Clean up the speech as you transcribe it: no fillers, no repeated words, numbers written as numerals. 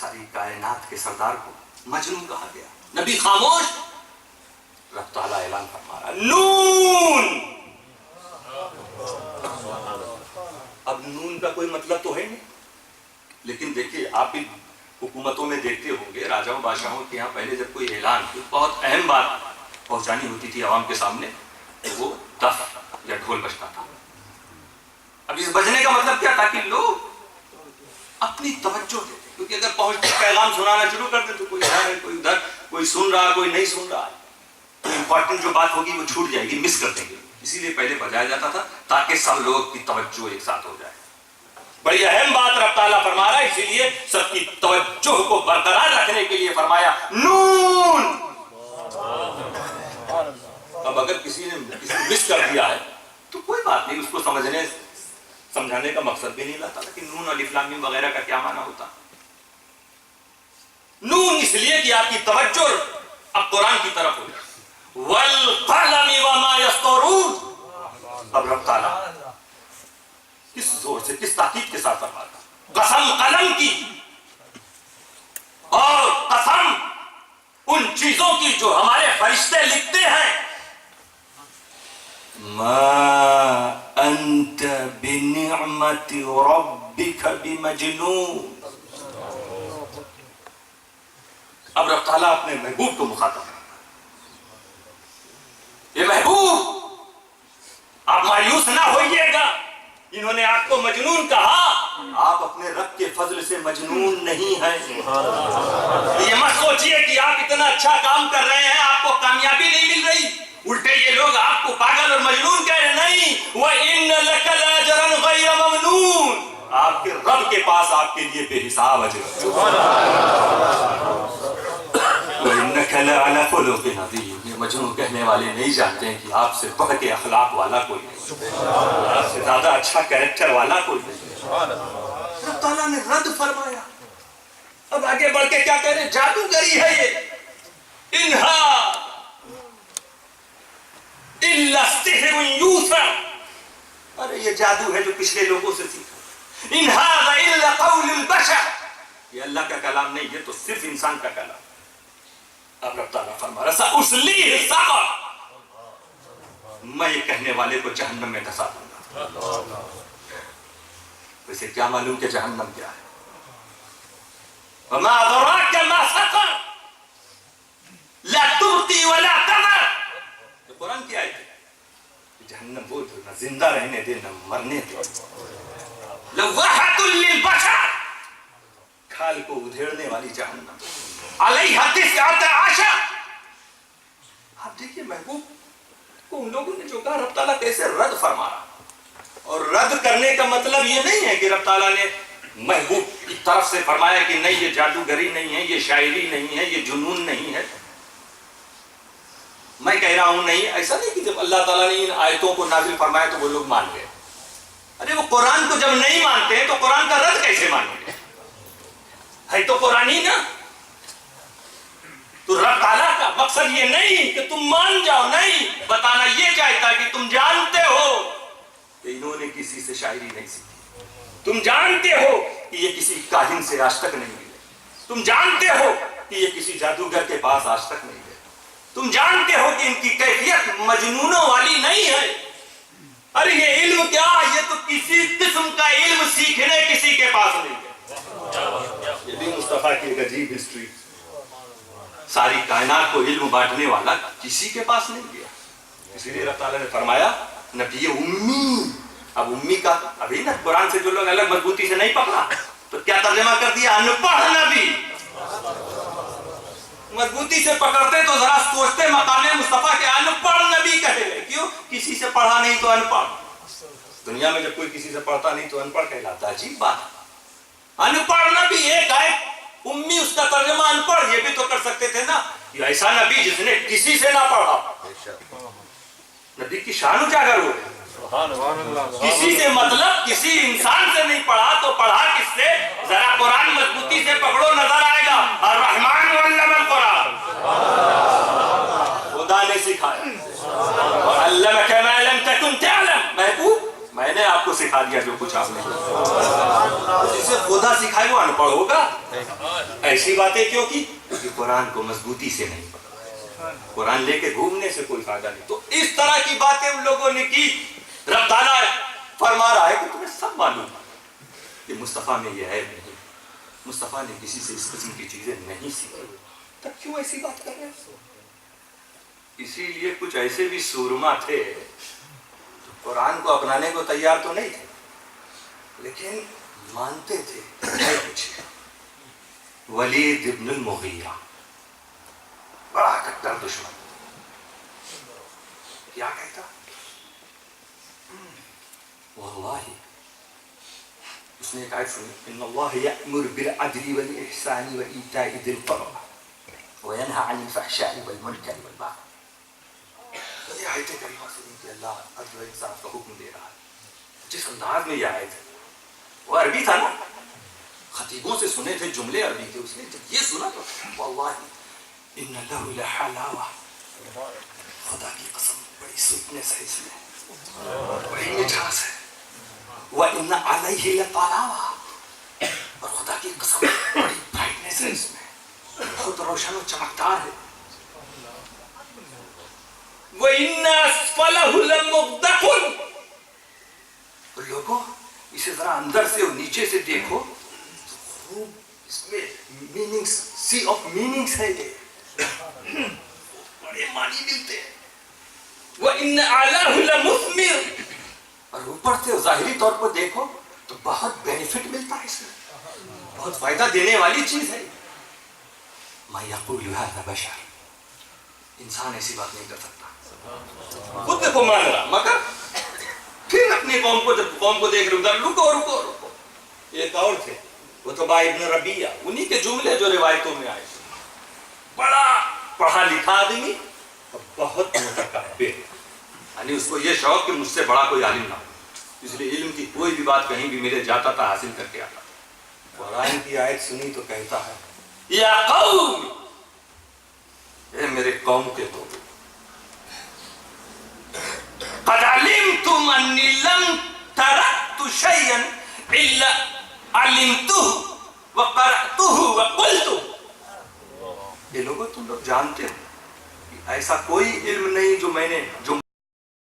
ساری کائنات کے سردار کو مجنون کہا گیا. نبی خاموش. رب تعالیٰ اعلان فرما رہا نون. اب نون کا کوئی مطلب تو ہے نہیں, لیکن دیکھیے آپ بھی حکومتوں میں دیکھتے ہوں گے, راجاؤں بادشاہوں کے یہاں پہلے جب کوئی اعلان, بہت اہم بات پہنچانی ہوتی تھی عوام کے سامنے, تو وہ دف یا ڈھول بجتا تھا. اب اس بجنے کا مطلب کیا تھا کہ لوگ اپنی توجہ دیتے, کیونکہ اگر پہنچتے پیغام سنانا شروع کر دیں تو کوئی ادھر ہے, کوئی ادھر, کوئی سن رہا, کوئی نہیں سن رہا, تو امپورٹنٹ جو بات ہوگی وہ چھوٹ جائے گی, مس کر دیں گے. اسی لیے پہلے بجایا جاتا تھا تاکہ سب لوگ کی توجہ ایک ساتھ ہو جائے. بڑی اہم بات رب تعالیٰ فرما رہا ہے, اسی لیے سب کی توجہ کو برقرار رکھنے کے لیے فرمایا نون. اب اگر کسی نے مس کر دیا ہے تو کوئی بات نہیں, اس کو سمجھانے کا مقصد بھی نہیں لاتا کہ نون الف لام میم وغیرہ کا کیا معنی ہوتا. نون اس لیے کہ آپ کی توجہ اب قرآن کی طرف ہو جائے. والقلم وما یسطرون. اب رب تعالیٰ کس زور سے, کس تاکید کے ساتھ فرماتا, قسم قلم کی اور قسم ان چیزوں کی جو ہمارے فرشتے لکھتے ہیں. ما انت بنعمت ربک بمجنون. اب رب تعالیٰ اپنے محبوب کو مخاطب ہے, یہ محبوب آپ مایوس نہ ہوئیے گا, انہوں نے آپ کو مجنون کہا, آپ اپنے رب کے فضل سے مجنون نہیں ہیں. یہ مت سوچئے کہ آپ اتنا اچھا کام کر رہے ہیں آپ کو کامیابی نہیں مل رہی, الٹے یہ لوگ آپ کو پاگل اور مجنون کہہ رہے. نہیں, وَإِنَّ لَكَ لَأَجْرًا غَيْرَ مَمْنُونٍ. آپ کے رب کے پاس آپ کے لیے بے حساب اجر ہے. وَإِنَّكَ لَعَلَىٰ خُلُقٍ عَظِيمٍ. یہ مجنون کہنے والے نہیں جانتے ہیں کہ آپ سے بڑھ کے اخلاق والا کوئی نہیں, آپ سے زیادہ اچھا کیریکٹر والا کوئی نہیں. رب تعالیٰ نے رد فرمایا. اب آگے بڑھ کے کیا کہہ رہے ہیں, جادوگری ہے یہ. انہا الا السحر یوثر. ارے یہ جادو ہے جو پچھلے لوگوں سے سیکھا. ان ھذا الا قول البشر. یہ اللہ کا کلام نہیں, یہ تو صرف انسان کا کلام. اب رب تعالیٰ فرما رہا سأصلیہ سقر. میں یہ کہنے والے کو جہنم میں دھسا دوں گا. اسے کیا معلوم کہ جہنم کیا ہے. وما ادراک ما سقر لا تبقی ولا تذر. قرآن کی آیت ہے, جہنم وہ جو نہ زندہ رہنے دے نہ مرنے دے. لواحۃ للبشر. کھال کو ادھیڑنے والی جہنم. علیہ تسعۃ عشر. آپ دیکھیے محبوب کو ان لوگوں نے جو کہا, رب تعالیٰ کیسے رد فرما رہا. اور رد کرنے کا مطلب یہ نہیں ہے کہ رب تعالیٰ نے محبوب کی طرف سے فرمایا کہ نہیں یہ جادوگری نہیں ہے, یہ شاعری نہیں ہے, یہ جنون نہیں ہے. میں کہہ رہا ہوں نہیں, ایسا نہیں کہ جب اللہ تعالیٰ نے ان آیتوں کو نازل فرمایا تو وہ لوگ مان گئے. ارے وہ قرآن کو جب نہیں مانتے ہیں تو قرآن کا رد کیسے مانیں گے؟ ہے تو قرآن ہی نا. تو رب تعالیٰ کا مقصد یہ نہیں کہ تم مان جاؤ, نہیں, بتانا یہ چاہتا کہ تم جانتے ہو کہ انہوں نے کسی سے شاعری نہیں سیکھی. تم جانتے ہو کہ یہ کسی کاہن سے آج تک نہیں ملے. تم جانتے ہو کہ یہ کسی جادوگر کے پاس آج تک نہیں گئے. تم جانتے ہو کہ ان کی کیفیت مجنونوں والی نہیں ہے. ارے یہ علم کیا, یہ تو کسی قسم کا علم سیکھنے کسی کے پاس نہیں ہے. یہ بھی مصطفیٰ کی ایک عجیب ہسٹری. ساری کائنات کو علم بانٹنے والا کسی کے پاس نہیں گیا. اسی لیے اللہ تعالیٰ نے فرمایا نبی امی. اب امی کا ابھی نا قرآن سے جو لوگ الگ مضبوطی سے نہیں پکڑا تو کیا ترجمہ کر دیا, ان پڑھ نبی. مضبوطی سے پکڑتے تو ذرا سوچتے مقام مصطفیٰ کے ان پڑھ نبی کہے گئے. کیوں؟ کسی سے پڑھا نہیں تو ان پڑھ. دنیا میں جب کوئی کسی سے پڑھتا نہیں تو ان پڑھ کہلاتا ہے. عجیب بات. ان پڑھ نبی ایک ہے, امی اس کا ترجمہ ان پڑھ. یہ بھی تو کر سکتے تھے نا, یہ ایسا نبی جس نے کسی سے نہ پڑھا. نبی کی شان اجاگر ہو رہی. کسی سے مطلب کسی انسان سے نہیں پڑھا تو پڑھا کس سے؟ ذرا قرآن مضبوطی سے پکڑو, نظر آئے گا الرحمن علم القرآن. خدا نے سکھایا. علمک ما لم تکن تعلم. محبوب میں نے آپ کو سکھا دیا جو کچھ آپ نے. جسے خدا سکھائے وہ ان پڑھ ہوگا. ایسی باتیں کیوں کی؟ کیونکہ قرآن کو مضبوطی سے نہیں پڑھا. قرآن لے کے گھومنے سے کوئی فائدہ نہیں. تو اس طرح کی باتیں ان لوگوں نے کی. رب تعالیٰ فرما رہا ہے کہ تمہیں سب معلوم کہ مصطفیٰ میں یہ ہے نہیں. مصطفیٰ نے کسی سے اس قسم کی چیزیں نہیں سیکھی. تب کیوں ایسی بات کر رہے ہیں؟ اسی لیے کچھ ایسے بھی سورما تھے جو قرآن کو اپنانے کو تیار تو نہیں تھے لیکن مانتے تھے. کچھ ولید ابن المغیرہ بڑا کٹر دشمن. کیا کہتا؟ واللہ اس نے ایک آیت سنی ان اللہ یأمر بالعدل والإحسان وإیتاء ذی القربى وینہی عن الفحشاء والمنکر والبغی. یہ آیت کریمہ سنی کہ اللہ عدل و انصاف کا حکم دے رہا ہے. جس انداز میں یہ آیت ہے وہ عربی تھا نا, خطیبوں سے سنے تھے جملے عربی تھے. اس نے جب یہ سنا تو واللہ ان لہ لحلاوہ, خدا کی قسم بڑی سویٹنس ہے اس میں, بڑی مٹھاس ہے. وَإِنَّ عَلَيْهِ لَطَلَاوَةً, اور خدا کی قسم بڑی برائٹنس ہے اس میں, بہت روشن و چمکدار ہے. وَإِنَّ أَسْفَلَهُ لَمُغْدَقٌ, لوگوں اسے ذرا اندر سے اور نیچے سے دیکھو تو خوب اس میں میننگز, سی آف میننگز ہے. یہ بڑے معنی ملتے ہیں. وَإِنَّ أَعْلَاهُ لَمُثْمِرٌ, اور اوپر سے ظاہری طور پر دیکھو تو بہت بینیفٹ ملتا ہے اس میں, بہت فائدہ دینے والی چیز ہے. مَا يَقُولُ هَذَا بَشَرٌ, انسان ایسی بات نہیں کر سکتا. خود کو مان رہا مگر پھر اپنی قوم کو, جب قوم کو دیکھ رہے رکو رکو رکو. ایک اور تھے عتبہ ابن ربیعہ, انہی کے جملے جو روایتوں میں آئے. بڑا پڑھا لکھا آدمی اور بہت متکبر, یعنی اس کو یہ شوق کہ مجھ سے بڑا کوئی عالم نہ ہو, اس لیے علم کی کوئی بھی بات کہیں بھی میرے جاتا تھا حاصل کر کے آتا. قرآن کی آیت سنی تو کہتا ہے یا قوم, اے میرے قوم کے لوگ, قد علمتم انی لم ترکت شیئا الا علمته وقرأته وقلته. یہ لوگوں تم لوگ جانتے ہو کہ ایسا کوئی علم نہیں جو میں نے